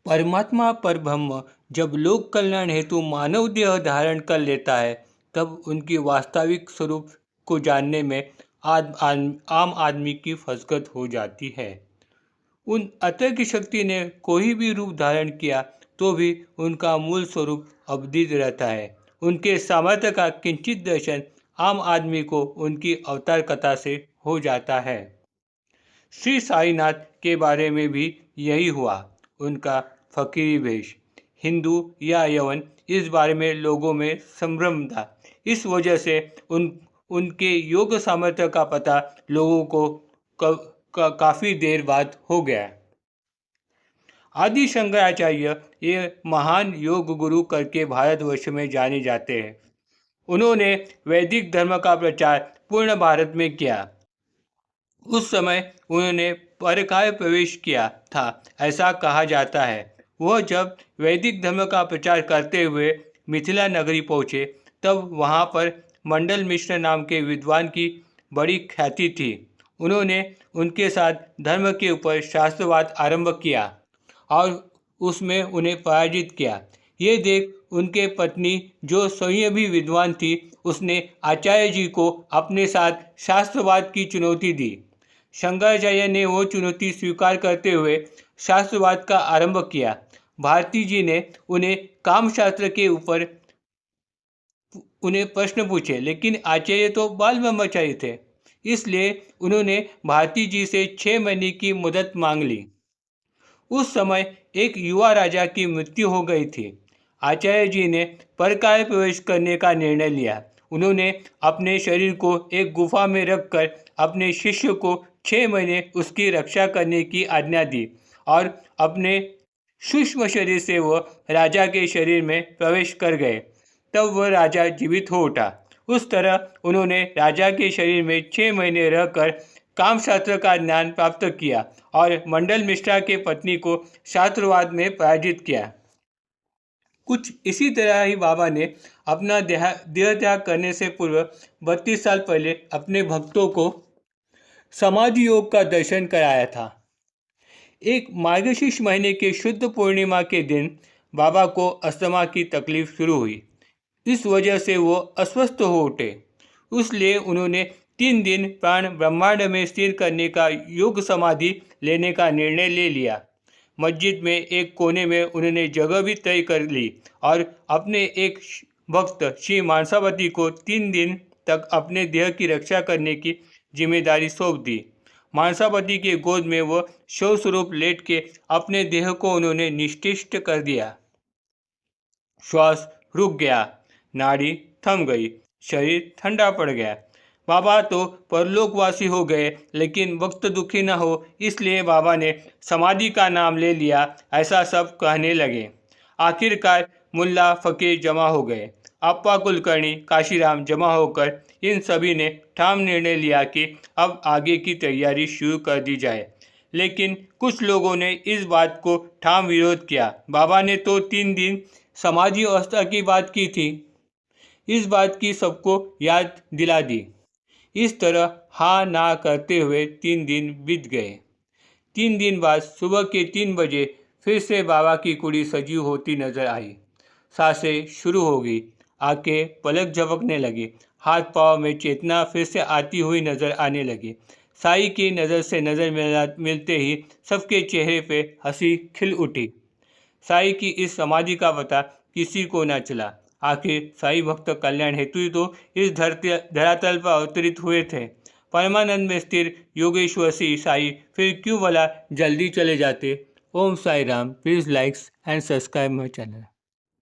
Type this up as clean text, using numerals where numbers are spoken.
परमात्मा परब्रह्म जब लोक कल्याण हेतु मानव देह धारण कर लेता है, तब उनकी वास्तविक स्वरूप को जानने में आम आदमी की फसगत हो जाती है। उन अतः की शक्ति ने कोई भी रूप धारण किया तो भी उनका मूल स्वरूप अद्वितीय रहता है। उनके सामर्थ्य का किंचित दर्शन आम आदमी को उनकी अवतार कथा से हो जाता है। श्री साईनाथ के बारे में भी यही हुआ। उनका फकीरी वेश, हिंदू या यवन, इस बारे में लोगों में संभ्रम था। इस वजह से उनके योग सामर्थ्य का पता लोगों को काफ़ी देर बाद हो गया। आदि शंकराचार्य ये महान योग गुरु करके भारतवर्ष में जाने जाते हैं। उन्होंने वैदिक धर्म का प्रचार पूर्ण भारत में किया। उस समय उन्होंने परकाय प्रवेश किया था, ऐसा कहा जाता है। वह जब वैदिक धर्म का प्रचार करते हुए मिथिला नगरी पहुँचे, तब वहाँ पर मंडल मिश्र नाम के विद्वान की बड़ी ख्याति थी। उन्होंने उनके साथ धर्म के ऊपर शास्त्रवाद आरंभ किया और उसमें उन्हें पराजित किया। ये देख उनके पत्नी, जो स्वयं भी विद्वान थी, उसने आचार्य जी को अपने साथ शास्त्रवाद की चुनौती दी। शंकराचार्य ने वो चुनौती स्वीकार करते हुए शास्त्रवाद का आरंभ किया। भारती जी ने उन्हें कामशास्त्र के ऊपर प्रश्न पूछे, लेकिन आचार्य तो बाल ब्रह्मचारी थे, इसलिए उन्होंने भारती जी से 6 महीने की मुदत मांग ली। उस समय एक युवा राजा की मृत्यु हो गई थी। आचार्य जी ने परकाय प्रवेश करने का निर्णय लिया। उन्होंने अपने शरीर को एक गुफा में रखकर अपने शिष्य को 6 महीने उसकी रक्षा करने की आज्ञा दी और अपने सूक्ष्म शरीर से वह राजा के शरीर में प्रवेश कर गए। तब वह राजा जीवित हो उठा। उस तरह उन्होंने राजा के शरीर में 6 महीने रहकर कामशास्त्र का ज्ञान प्राप्त किया और मंडल मिश्रा के पत्नी को शास्त्रवाद में पराजित किया। कुछ इसी तरह ही बाबा ने अपना देह त्याग करने से पूर्व 32 साल पहले अपने भक्तों को समाधि योग का दर्शन कराया था। एक मार्गशीर्ष महीने के शुद्ध पूर्णिमा के दिन बाबा को अस्थमा की तकलीफ शुरू हुई। इस वजह से वो अस्वस्थ हो उठे। इसलिए उन्होंने 3 दिन प्राण ब्रह्मांड में स्थिर करने का योग समाधि लेने का निर्णय ले लिया। मस्जिद में एक कोने में उन्होंने जगह भी तय कर ली और अपने एक भक्त श्री मानसावती को 3 दिन तक अपने देह की रक्षा करने की जिम्मेदारी सौंप दी। मानसावती के गोद में वो शव स्वरूप लेट के अपने देह को उन्होंने निश्चिष्ट कर दिया। श्वास रुक गया, नाड़ी थम गई, शरीर ठंडा पड़ गया। बाबा तो परलोकवासी हो गए, लेकिन वक्त दुखी न हो, इसलिए बाबा ने समाधि का नाम ले लिया, ऐसा सब कहने लगे। आखिरकार मुल्ला फकीर जमा हो गए। अप्पा कुलकर्णी, काशीराम जमा होकर इन सभी ने ठाम निर्णय लिया कि अब आगे की तैयारी शुरू कर दी जाए। लेकिन कुछ लोगों ने इस बात को ठाम विरोध किया। बाबा ने तो 3 दिन समाधि अवस्था की बात की थी, इस बात की सबको याद दिला दी। इस तरह हाँ ना करते हुए 3 दिन बीत गए। 3 दिन बाद सुबह के 3 बजे फिर से बाबा की कुड़ी सजीव होती नजर आई। सांसें शुरू हो गई, आंखें पलक झपकने लगी, हाथ पाँव में चेतना फिर से आती हुई नजर आने लगी। साई की नज़र से नज़र मिलते ही सबके चेहरे पे हंसी खिल उठी। साई की इस समाधि का पता किसी को न चला। आखिर साई भक्त कल्याण हेतु ही तो इस धरातल पर अवतरित हुए थे। परमानंद में स्थिर योगेश्वर श्री साई फिर क्यों भला जल्दी चले जाते। Om Sai Ram. Please likes and subscribe my channel.